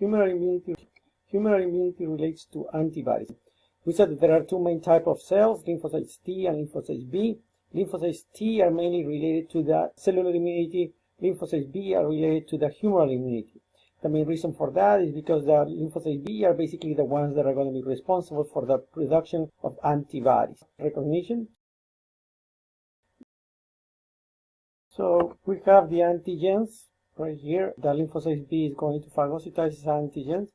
Humoral immunity. Humoral immunity relates to antibodies. We said that there are two main types of cells, lymphocytes T and lymphocytes B. Lymphocytes T are mainly related to the cellular immunity. Lymphocytes B are related to the humoral immunity. The main reason for that is because the lymphocytes B are basically the ones that are going to be responsible for the production of antibodies. Recognition. So we have the antigens right here. The lymphocyte B is going to phagocytize these antigens,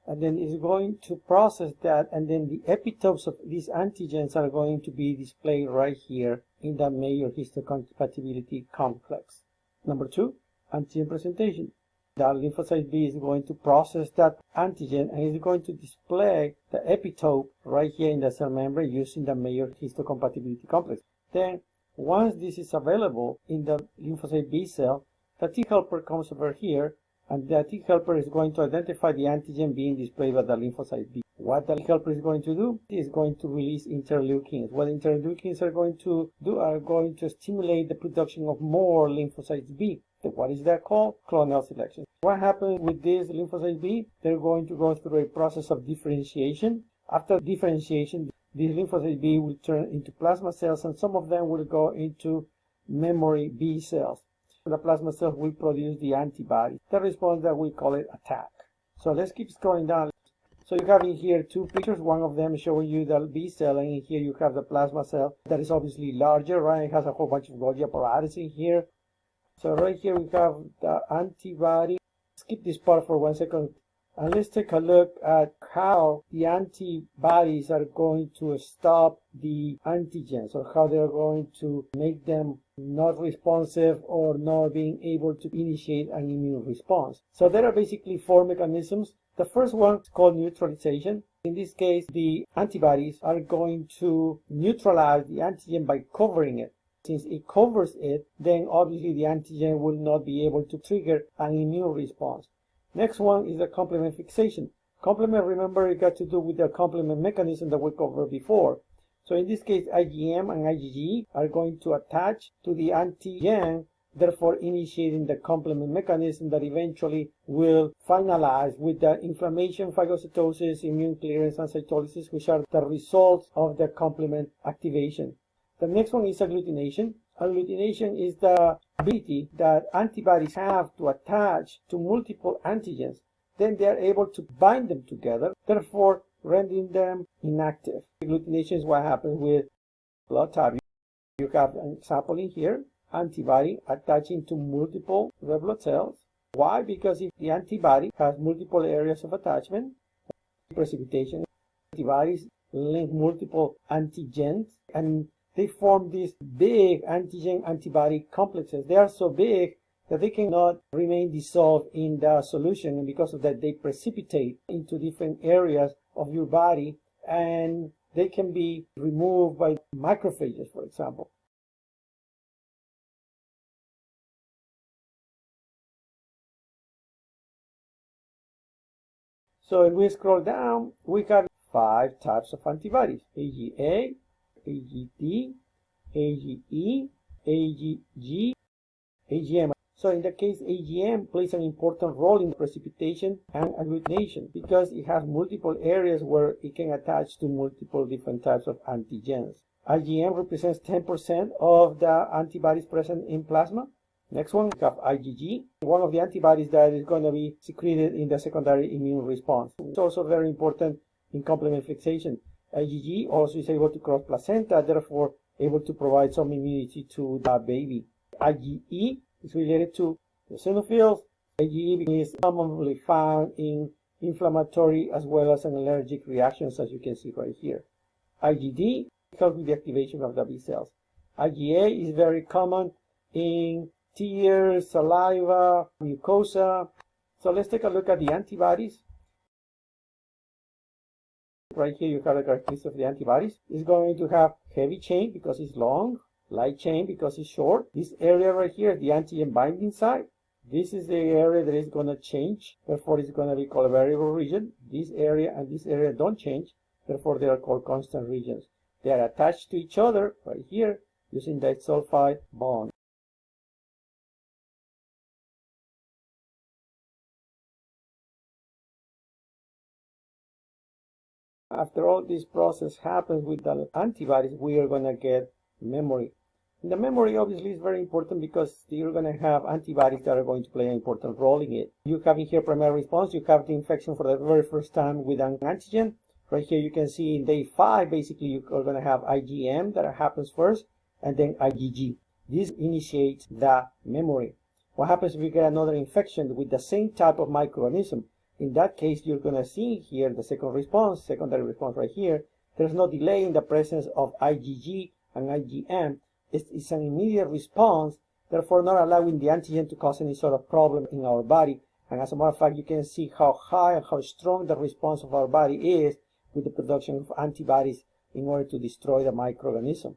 and then is going to process that, and then the epitopes of these antigens are going to be displayed right here in the major histocompatibility complex. Number 2, antigen presentation. The lymphocyte B is going to process that antigen and is going to display the epitope right here in the cell membrane using the major histocompatibility complex. Then, once this is available in the lymphocyte B cell, the T helper comes over here, and the T helper is going to identify the antigen being displayed by the lymphocyte B. What the T helper is going to do is going to release interleukins. What interleukins are going to do are going to stimulate the production of more lymphocytes B. What is that called? Clonal selection. What happens with these lymphocytes B? They're going to go through a process of differentiation. After differentiation, these lymphocytes B will turn into plasma cells, and some of them will go into memory B cells. The plasma cells will produce the antibody. The response that we call it attack. So let's keep scrolling down. So you have in here two pictures, one of them showing you the B cell, and in here you have the plasma cell that is obviously larger, right? It has a whole bunch of Golgi apparatus in here. So right here we have the antibody. Skip this part for 1 second, and let's take a look at how the antibodies are going to stop the antigens, or how they're going to make them not responsive or not being able to initiate an immune response. So there are basically 4 mechanisms. The first one is called neutralization. In this case, the antibodies are going to neutralize the antigen by covering it. Since it covers it, then obviously the antigen will not be able to trigger an immune response. Next one is the complement fixation. Complement, remember, it got to do with the complement mechanism that we covered before. So in this case, IgM and IgG are going to attach to the antigen, therefore initiating the complement mechanism that eventually will finalize with the inflammation, phagocytosis, immune clearance, and cytolysis, which are the results of the complement activation. The next one is agglutination. Agglutination is the ability that antibodies have to attach to multiple antigens. Then they are able to bind them together, therefore rendering them inactive. Agglutination is what happens with blood type. You have an example in here, antibody attaching to multiple red blood cells. Why? Because if the antibody has multiple areas of attachment, precipitation, antibodies link multiple antigens, and they form these big antigen-antibody complexes. They are so big that they cannot remain dissolved in the solution, and because of that, they precipitate into different areas of your body, and they can be removed by macrophages, for example. So if we scroll down, we have 5 types of antibodies: AGA, AGD, AGE, AGG, AGM. So in the case, AGM plays an important role in precipitation and agglutination because it has multiple areas where it can attach to multiple different types of antigens. IgM represents 10% of the antibodies present in plasma. Next one, we have IgG, one of the antibodies that is going to be secreted in the secondary immune response. It's also very important in complement fixation. IgG also is able to cross placenta, therefore able to provide some immunity to the baby. IgE is related to eosinophils. IgE is commonly found in inflammatory as well as an allergic reactions, as you can see right here. IgD helps with the activation of the B cells. IgA is very common in tears, saliva, mucosa. So let's take a look at the antibodies. Right here you have the characteristics of the antibodies. It's going to have heavy chain because it's long, light chain because it's short. This area right here is the antigen binding site. This is the area that is going to change, therefore it's going to be called a variable region. This area and this area don't change, therefore they are called constant regions. They are attached to each other right here using disulfide bond. After all this process happens with the antibodies, we are going to get memory. And the memory obviously is very important because you're going to have antibodies that are going to play an important role in it. You have in here primary response. You have the infection for the very first time with an antigen. Right here you can see in day 5, basically you are going to have IgM that happens first, and then IgG. This initiates the memory. What happens if you get another infection with the same type of microorganism? In that case, you're going to see here the secondary response right here. There's no delay in the presence of IgG and IgM. It's an immediate response, therefore not allowing the antigen to cause any sort of problem in our body. And as a matter of fact, you can see how high and how strong the response of our body is with the production of antibodies in order to destroy the microorganism.